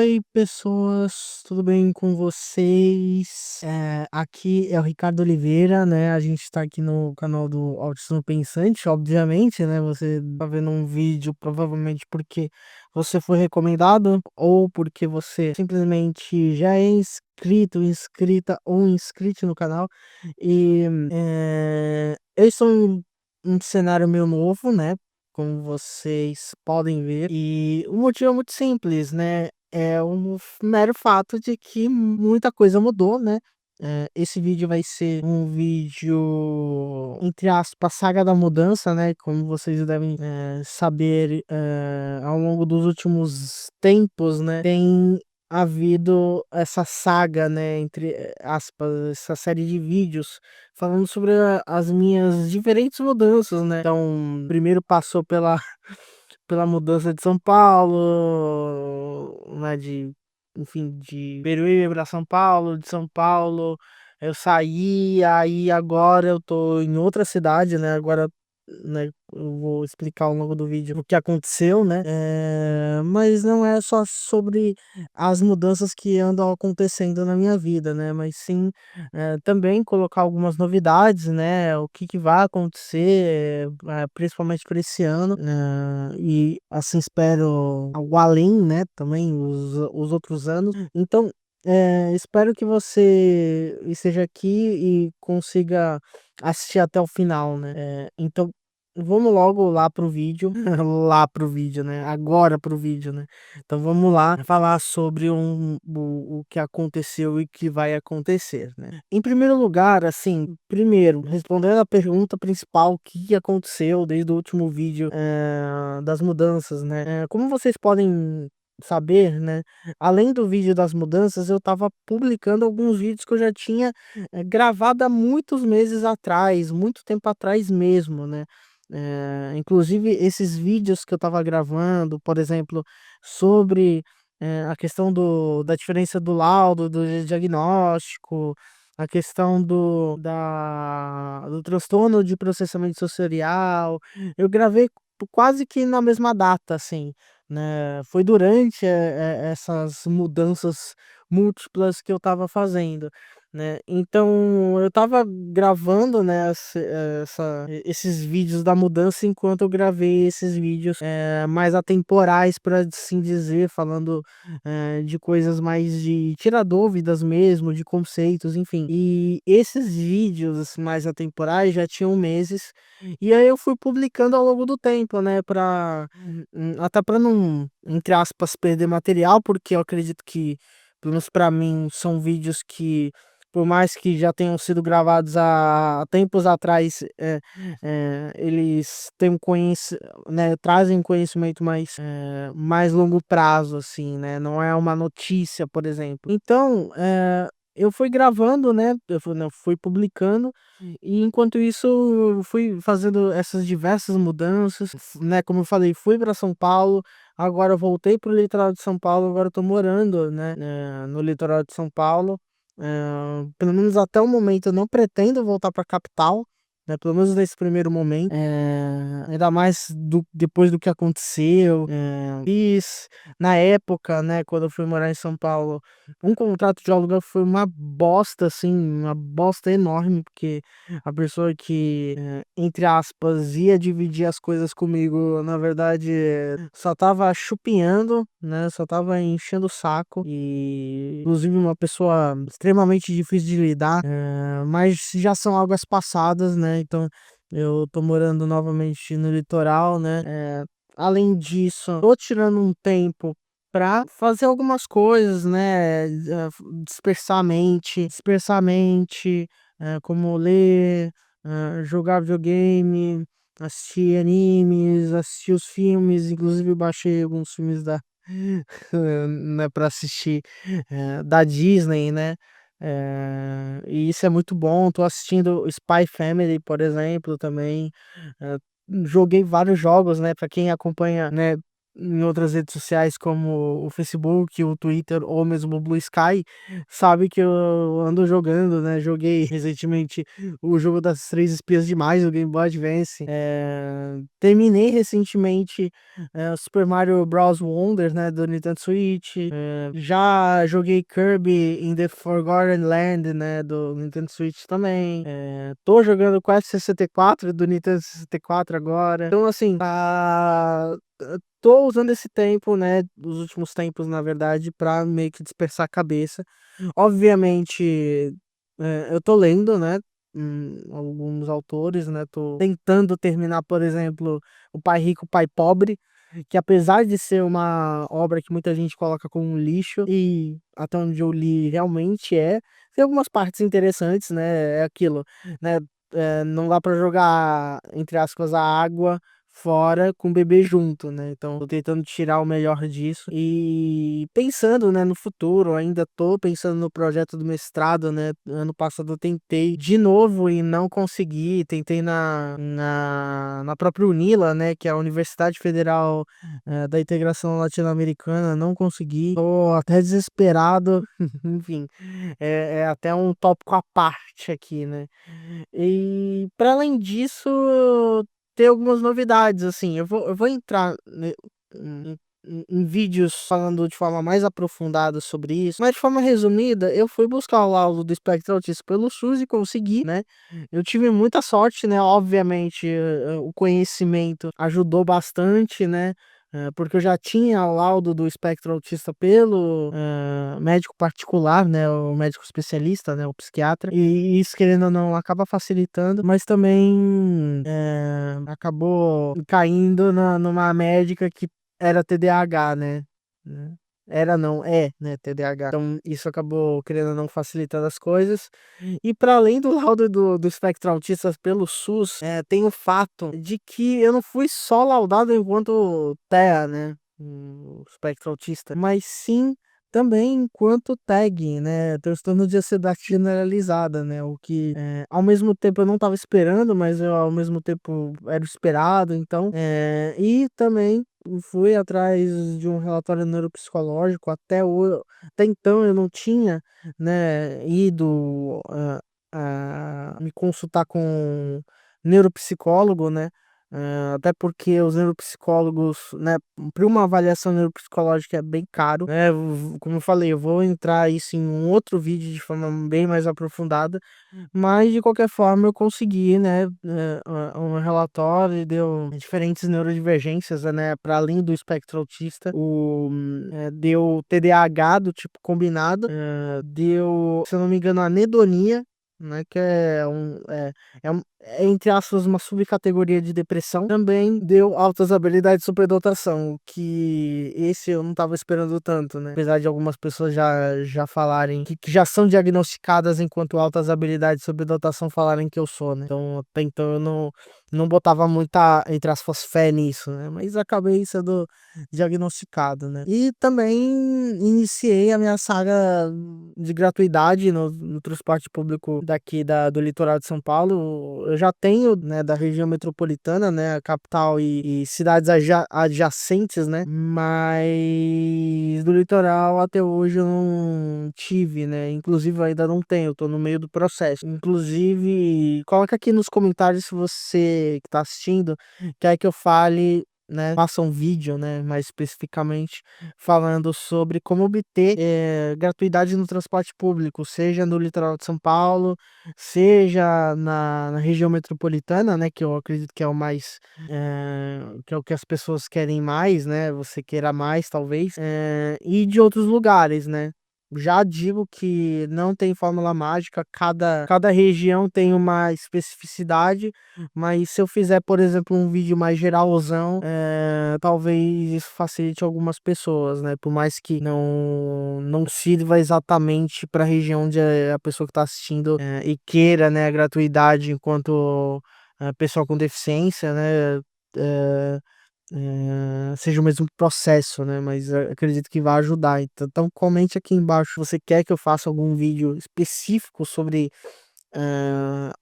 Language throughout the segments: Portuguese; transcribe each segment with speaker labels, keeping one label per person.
Speaker 1: Oi, pessoas, tudo bem com vocês? Aqui é o Ricardo Oliveira, né? A gente tá aqui no canal do Autismo Pensante, obviamente, né? Você tá vendo um vídeo provavelmente porque você foi recomendado ou porque você simplesmente já é inscrito, inscrita ou inscrito no canal. E eu estou em um cenário meio novo, né? Como vocês podem ver. E o motivo é muito simples, né? É um mero fato de que muita coisa mudou, né? Esse vídeo vai ser um vídeo, entre aspas, saga da mudança, né? Como vocês devem saber, ao longo dos últimos tempos, né? Tem havido essa saga, né? Entre aspas, essa série de vídeos falando sobre as minhas diferentes mudanças, né? Então, primeiro passou pela mudança de São Paulo, né? Enfim, de Peruíbe para São Paulo, de São Paulo eu saí, aí agora eu tô em outra cidade, né? Agora, né, eu vou explicar ao longo do vídeo o que aconteceu, né? Mas não é só sobre as mudanças que andam acontecendo na minha vida, né? Mas sim também colocar algumas novidades, né? O que vai acontecer, principalmente por esse ano, e assim espero algo além, né? Também os outros anos. Então, espero que você esteja aqui e consiga assistir até o final, né? Então, vamos logo lá pro vídeo, lá pro vídeo, né? Agora pro vídeo, né? Então vamos lá falar sobre o que aconteceu e que vai acontecer, né? Em primeiro lugar, assim, primeiro, respondendo a pergunta principal, o que aconteceu desde o último vídeo das mudanças, né? Como vocês podem saber, né? Além do vídeo das mudanças, eu tava publicando alguns vídeos que eu já tinha gravado há muitos meses atrás, muito tempo atrás mesmo, né? Inclusive esses vídeos que eu tava gravando, por exemplo, sobre a questão da diferença do laudo, do diagnóstico, a questão do transtorno de processamento sensorial, eu gravei quase que na mesma data, assim, né? Foi durante essas mudanças múltiplas que eu tava fazendo, né? Então eu tava gravando, né, esses vídeos da mudança enquanto eu gravei esses vídeos mais atemporais, por assim dizer, falando de coisas mais de tirar dúvidas mesmo, de conceitos, enfim. E esses vídeos assim, mais atemporais já tinham meses, e aí eu fui publicando ao longo do tempo, né, até para não, entre aspas, perder material, porque eu acredito que, pelo menos para mim, são vídeos que, por mais que já tenham sido gravados há tempos atrás, eles têm né, trazem conhecimento mais longo prazo, assim, né? Não é uma notícia, por exemplo. Então, eu fui gravando, né? Eu fui publicando, e enquanto isso, eu fui fazendo essas diversas mudanças, né? Como eu falei, fui para São Paulo. Agora eu voltei para o litoral de São Paulo, agora eu tô morando, né, no litoral de São Paulo. Pelo menos até o momento eu não pretendo voltar para a capital, né, pelo menos nesse primeiro momento. Ainda mais depois do que aconteceu. Fiz na época, né, quando eu fui morar em São Paulo, um contrato de aluguel foi uma bosta, assim, uma bosta enorme, porque a pessoa que, entre aspas, ia dividir as coisas comigo, na verdade, só tava chupinhando, né? Só tava enchendo o saco. E, inclusive, uma pessoa extremamente difícil de lidar. Mas já são águas passadas, né? Então, eu tô morando novamente no litoral, né? Além disso, tô tirando um tempo pra fazer algumas coisas, né? Dispersar a mente, como ler, jogar videogame, assistir animes, assistir os filmes, inclusive eu baixei alguns filmes né, para assistir da Disney, né? E isso é muito bom. Tô assistindo Spy Family, por exemplo, também. eh, Joguei vários jogos, né? Para quem acompanha, né? em outras redes sociais como o Facebook, o Twitter ou mesmo o Blue Sky, sabe que eu ando jogando, né? Joguei recentemente o jogo das Três Espiãs Demais, do Game Boy Advance. Terminei recentemente Super Mario Bros. Wonder, né? Do Nintendo Switch. Já joguei Kirby in the Forgotten Land, né? Do Nintendo Switch também. Tô jogando Quest 64 do Nintendo 64 agora. Então, assim, tô usando esse tempo, né, os últimos tempos, na verdade, pra meio que dispersar a cabeça. Obviamente, eu tô lendo, né, alguns autores, né, tô tentando terminar, por exemplo, O Pai Rico, Pai Pobre, que apesar de ser uma obra que muita gente coloca como um lixo, e até onde eu li realmente tem algumas partes interessantes, né, é aquilo, né, não dá pra jogar, entre aspas, a água fora com o bebê junto, né? Então, tô tentando tirar o melhor disso e pensando, né, no futuro, ainda tô pensando no projeto do mestrado, né? Ano passado eu tentei de novo e não consegui, tentei na própria UNILA, né, que é a Universidade Federal da Integração Latino-Americana, não consegui, tô até desesperado, enfim, é até um tópico à parte aqui, né? E para além disso, tem algumas novidades, assim, eu vou entrar em vídeos falando de forma mais aprofundada sobre isso, mas de forma resumida, eu fui buscar o laudo do espectro autista pelo SUS e consegui, né? Eu tive muita sorte, né? Obviamente, o conhecimento ajudou bastante, né? Porque eu já tinha o laudo do espectro autista pelo médico particular, né? O médico especialista, né? O psiquiatra. E isso, querendo ou não, acaba facilitando, mas também acabou caindo numa médica que era TDAH, né? Era não, né, TDAH. Então isso acabou, querendo ou não, facilitando as coisas. E para além do laudo do espectro autista pelo SUS, tem o fato de que eu não fui só laudado enquanto TEA, né? O espectro autista, mas sim também enquanto TAG, né? Transtorno de ansiedade generalizada, né? O que ao mesmo tempo eu não estava esperando, mas ao mesmo tempo era o esperado, então. E também fui atrás de um relatório neuropsicológico, até então eu não tinha, né, ido me consultar com um neuropsicólogo, né? Até porque os neuropsicólogos, né, para uma avaliação neuropsicológica é bem caro, né? Como eu falei, eu vou entrar isso em um outro vídeo de forma bem mais aprofundada, mas de qualquer forma eu consegui, né, um relatório e deu diferentes neurodivergências, né, para além do espectro autista, deu TDAH do tipo combinado, deu, se eu não me engano, anedonia, né, que entre aspas, uma subcategoria de depressão. Também deu altas habilidades de superdotação, que esse eu não estava esperando tanto, né? Apesar de algumas pessoas já falarem que já são diagnosticadas enquanto altas habilidades de superdotação falarem que eu sou, né? Então, até então eu não botava muita, entre aspas, fé nisso, né? Mas acabei sendo diagnosticado, né? E também iniciei a minha saga de gratuidade no transporte público daqui do litoral de São Paulo. Eu já tenho, né, da região metropolitana, né, a capital e cidades adjacentes, né? Mas do litoral até hoje eu não tive, né? Inclusive eu ainda não tenho, eu tô no meio do processo. Inclusive, coloca aqui nos comentários se você que tá assistindo quer que eu fale, né, faça um vídeo, né, mais especificamente falando sobre como obter gratuidade no transporte público, seja no litoral de São Paulo, seja na região metropolitana, né, que eu acredito que é o mais, que é o que as pessoas querem mais, né, você queira mais, talvez, e de outros lugares, né. Já digo que não tem fórmula mágica, cada região tem uma especificidade, mas se eu fizer, por exemplo, um vídeo mais geralzão, talvez isso facilite algumas pessoas, né? Por mais que não sirva exatamente para a região onde a pessoa que está assistindo e queira, né, a gratuidade enquanto pessoa com deficiência, né? eh, seja o mesmo processo, né? Mas acredito que vai ajudar. Então comente aqui embaixo se você quer que eu faça algum vídeo específico sobre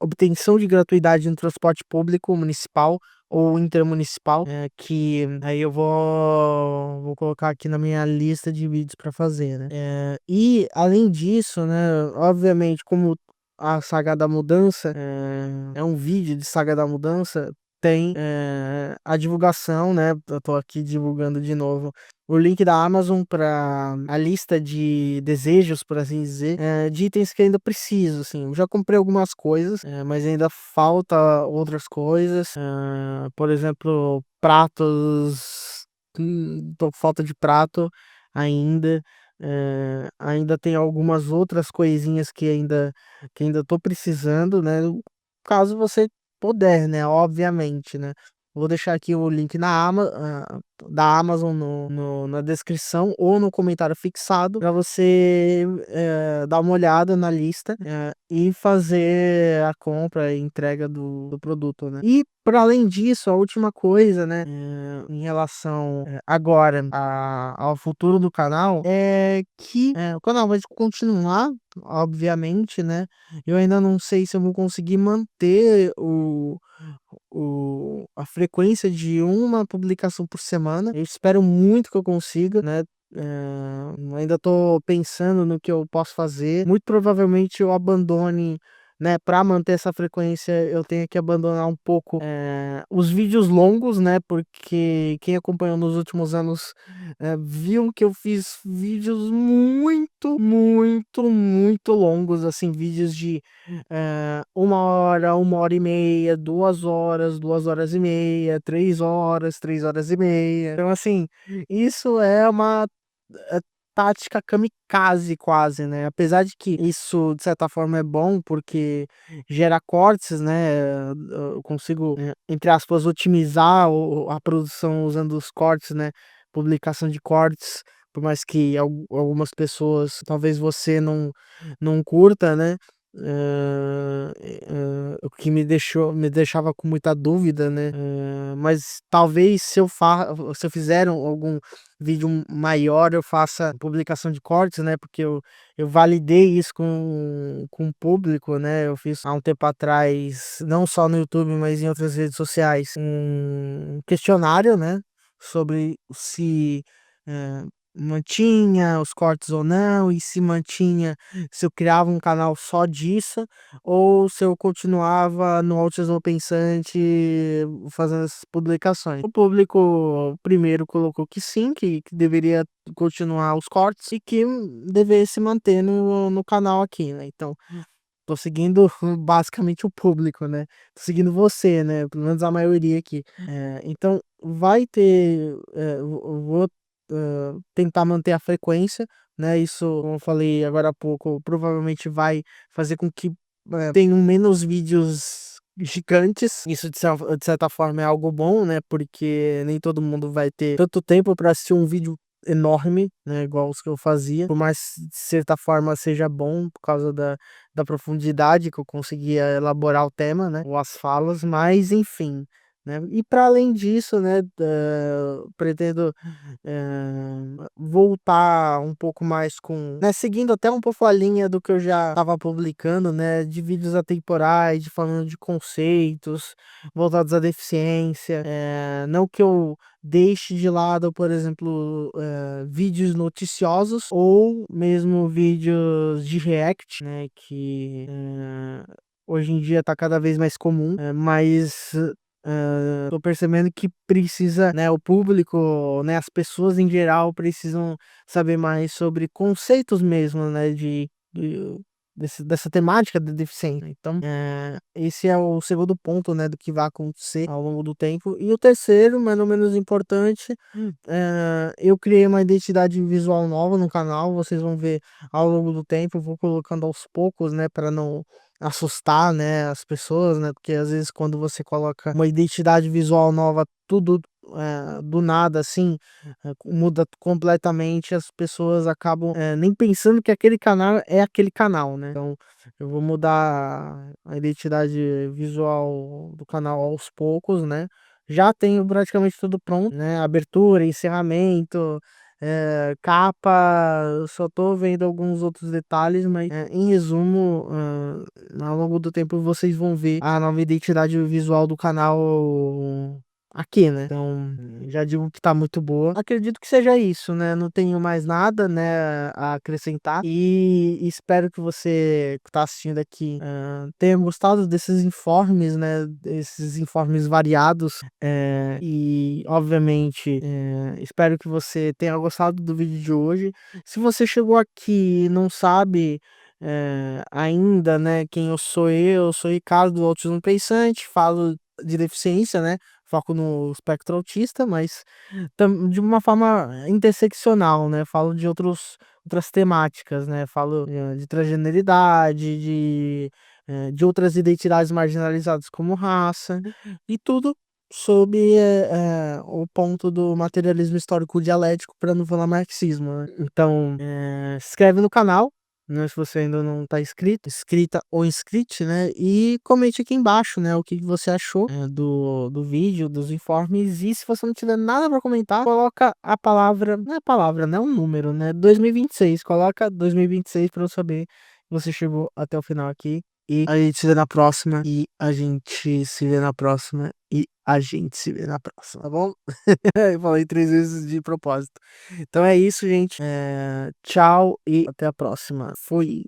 Speaker 1: obtenção de gratuidade no transporte público municipal ou intermunicipal, que aí eu vou colocar aqui na minha lista de vídeos para fazer, né? E além disso, né, obviamente, como a Saga da Mudança é um vídeo de Saga da Mudança, tem a divulgação, né? Eu tô aqui divulgando de novo o link da Amazon para a lista de desejos, por assim dizer, de itens que ainda preciso, assim. Eu já comprei algumas coisas, mas ainda falta outras coisas. Por exemplo, pratos. Tô com falta de prato ainda. Ainda tem algumas outras coisinhas que ainda tô precisando, né? Caso você puder, né? Obviamente, né? Vou deixar aqui o link da Amazon na descrição ou no comentário fixado para você dar uma olhada na lista e fazer a compra e entrega do produto, né? E para além disso, a última coisa, né, em relação agora ao futuro do canal é que o canal vai continuar, obviamente, né? Eu ainda não sei se eu vou conseguir manter a frequência de uma publicação por semana. Eu espero muito que eu consiga, né? Ainda tô pensando no que eu posso fazer. Muito provavelmente eu abandone, né? Para manter essa frequência, eu tenho que abandonar um pouco os vídeos longos, né? Porque quem acompanhou nos últimos anos viu que eu fiz vídeos muito, muito, muito longos, assim, vídeos de 1 hora, 1 hora e meia, 2 horas, 2 horas e meia, 3 horas, 3 horas e meia. Então, assim, isso é uma é tática kamikaze quase, né? Apesar de que isso, de certa forma, é bom porque gera cortes, né? Eu consigo, entre aspas, otimizar a produção usando os cortes, né? Publicação de cortes, por mais que algumas pessoas, talvez você não curta, né? O que me deixava com muita dúvida, né? Mas talvez se eu fizer algum vídeo maior, eu faça publicação de cortes, né? Porque eu validei isso com o público, né? Eu fiz há um tempo atrás, não só no YouTube, mas em outras redes sociais, um questionário, né? Sobre se mantinha os cortes ou não, e se mantinha, se eu criava um canal só disso, ou se eu continuava no Autismo Pensante fazendo essas publicações. O público primeiro colocou que sim, que deveria continuar os cortes e que deveria se manter no canal aqui, né? Então, tô seguindo basicamente o público, né? Tô seguindo você, né? Pelo menos a maioria aqui. Então, vai ter. Eu vou tentar manter a frequência, né? Isso, como eu falei agora há pouco, provavelmente vai fazer com que tenham menos vídeos gigantes. Isso, de certa forma, é algo bom, né? Porque nem todo mundo vai ter tanto tempo para assistir um vídeo enorme, né, igual os que eu fazia, por mais de certa forma seja bom por causa da profundidade que eu conseguia elaborar o tema, né, ou as falas, mas enfim, né, e para além disso, né, pretendo voltar um pouco mais com, né, seguindo até um pouco a linha do que eu já estava publicando, né, de vídeos atemporais, de falando de conceitos voltados à deficiência, não que eu deixe de lado, por exemplo, vídeos noticiosos ou mesmo vídeos de react, né, que hoje em dia tá cada vez mais comum, mas tô percebendo que precisa, né, o público, né, as pessoas em geral precisam saber mais sobre conceitos mesmo, né, dessa temática da deficiência. Então, esse é o segundo ponto, né, do que vai acontecer ao longo do tempo. E o terceiro, mas não menos importante, eu criei uma identidade visual nova no canal. Vocês vão ver ao longo do tempo, eu vou colocando aos poucos, né, para não assustar, né, as pessoas, né, porque às vezes quando você coloca uma identidade visual nova, tudo do nada, assim, muda completamente, as pessoas acabam nem pensando que aquele canal é aquele canal, né? Então, eu vou mudar a identidade visual do canal aos poucos, né? Já tenho praticamente tudo pronto, né? Abertura, encerramento, capa, eu só tô vendo alguns outros detalhes, mas em resumo, ao longo do tempo vocês vão ver a nova identidade visual do canal aqui, né? Então, já digo que tá muito boa. Acredito que seja isso, né? Não tenho mais nada, né, a acrescentar. E espero que você que tá assistindo aqui tenha gostado desses informes, né? Desses informes variados. E, obviamente, espero que você tenha gostado do vídeo de hoje. Se você chegou aqui e não sabe ainda, né, quem eu sou Ricardo do Autismo Pensante, falo de deficiência, né? Foco no espectro autista, mas de uma forma interseccional, né? Falo de outras temáticas, né? Falo de transgeneridade, de outras identidades marginalizadas como raça, e tudo sob o ponto do materialismo histórico dialético, para não falar marxismo, né? Então, se inscreve no canal, né, se você ainda não tá inscrita ou inscrito, né? E comente aqui embaixo, né, o que que você achou do vídeo, dos informes. E se você não tiver nada para comentar, coloca a palavra, não é palavra, né, um número, né? 2026. Coloca 2026 para eu saber que você chegou até o final aqui. E a gente se vê na próxima. E a gente se vê na próxima. E a gente se vê na próxima, tá bom? Eu falei 3 vezes de propósito. Então é isso, gente. Tchau e até a próxima. Fui.